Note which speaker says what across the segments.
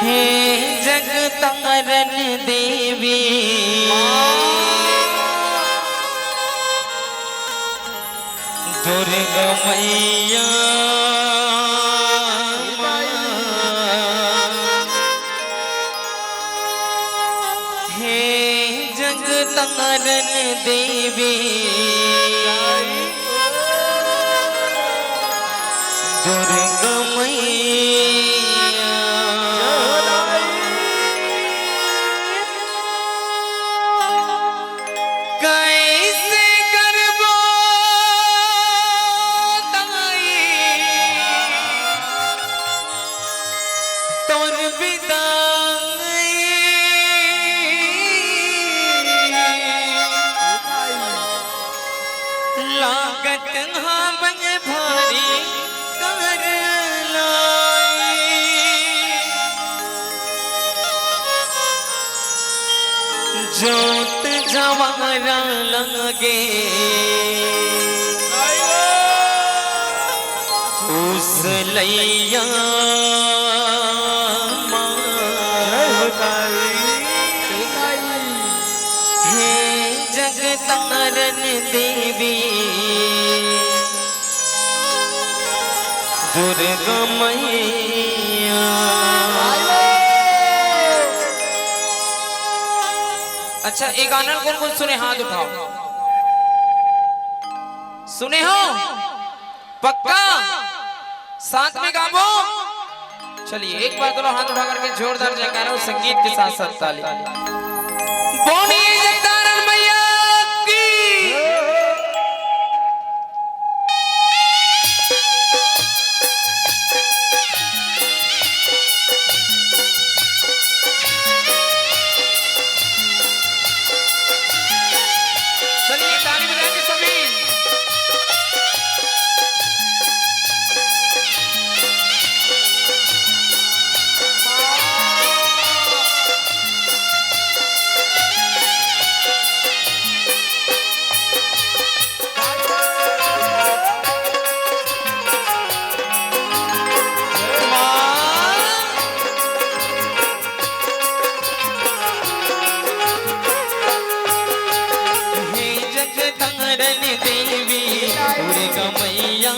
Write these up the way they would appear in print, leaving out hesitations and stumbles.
Speaker 1: हे जगतारण देवी दुर्गा मैया हे जगतारण देवी दुर्गा मैया कैसे करबो ताई तोर विदाई लागत हाँ बन भारी कर लाई जोत जवारा लगे उस लैया हे जगतारण देवी दुर्गा मैया अच्छा एक गाना कौन कौन सुने हाथ उठाओ सुने हो पक्का साथ में गाओ चलिए एक बार दोनों हाथ उठा करके जोरदार जयकारा और संगीत के साथ साथ ताली बोलिए जगतारण मैया की चलिए ताली बजाएंगे सभी देवी दुर्गा मैया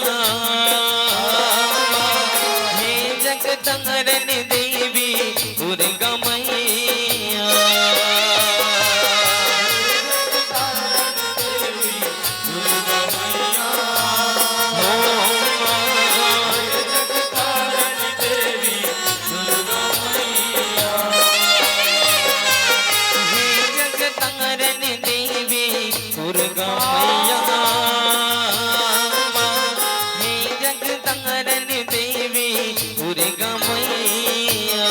Speaker 1: हे जगतारण देवी दुर्गा मैया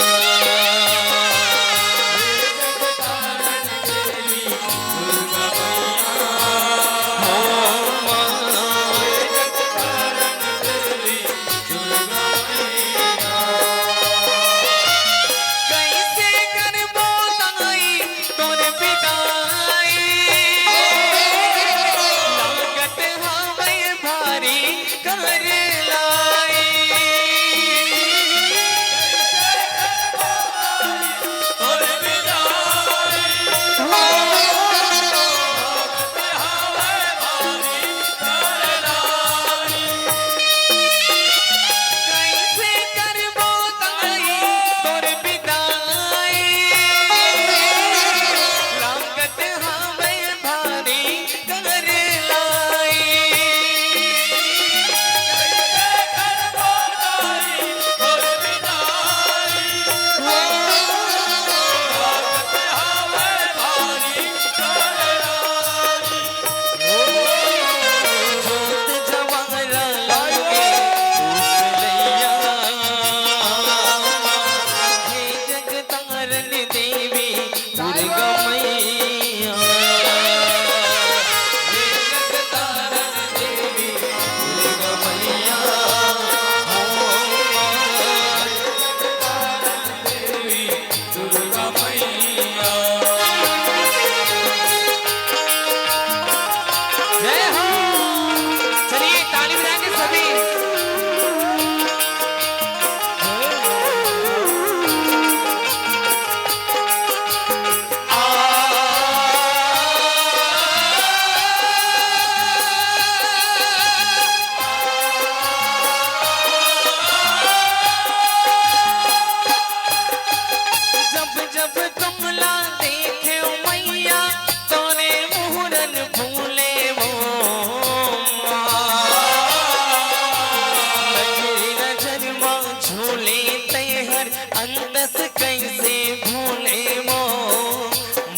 Speaker 1: अंतस कैसे भूले वो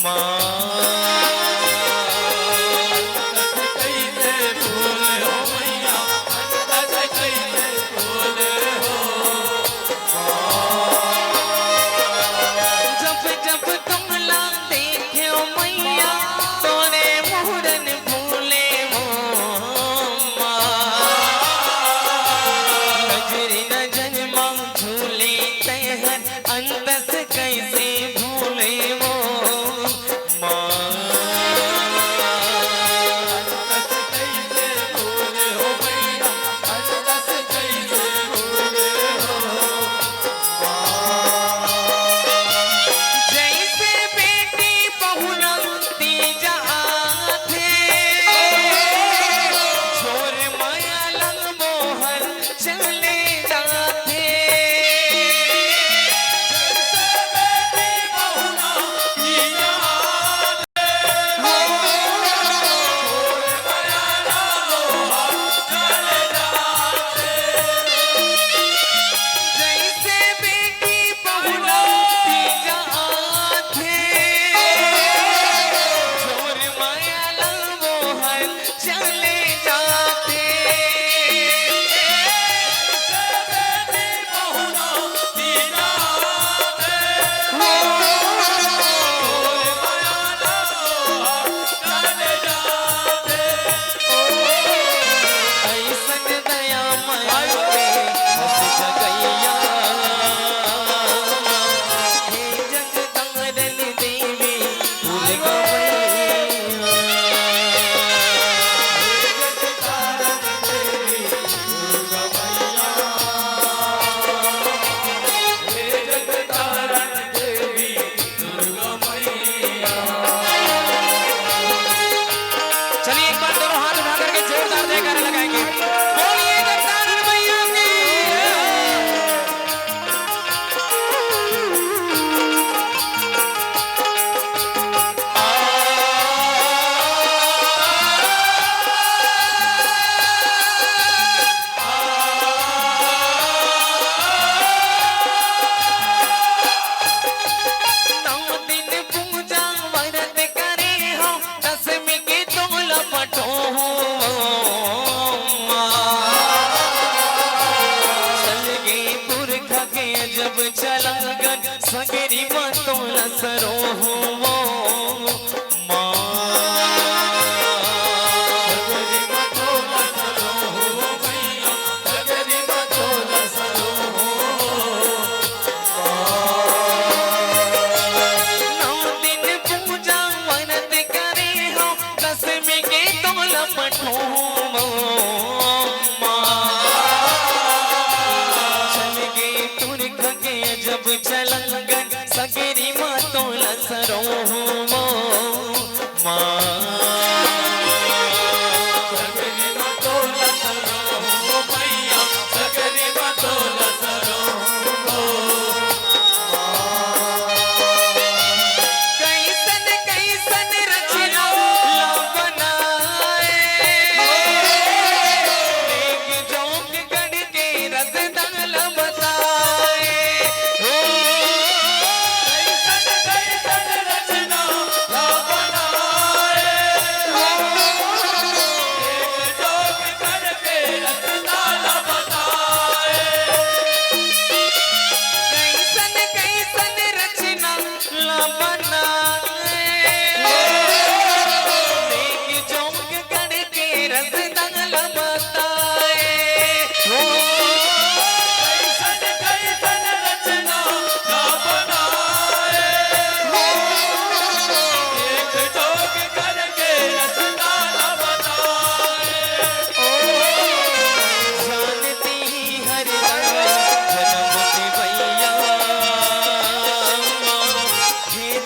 Speaker 1: माँ। अंतस कैसे भूले वो माँ। जैसे बेटी बहुलती जाते छोर माया लंग मोहर चले जाते। जब चलंगन सगरी मतों लसरो वो माँ। सगरी मतों लसरो भैया सगरी मतों लसरो नौ दिन पूजा व्रत करे हो दसवीं के तो लपटो जब चलंगन सगरी मतों लसरो माँ। सगरी मतों लसरो भैया सगरी मतों लसरो कैसन कैसन रचना बनाए एक जोग गढ़ के रसदान बताए।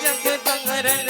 Speaker 1: जग तंगरन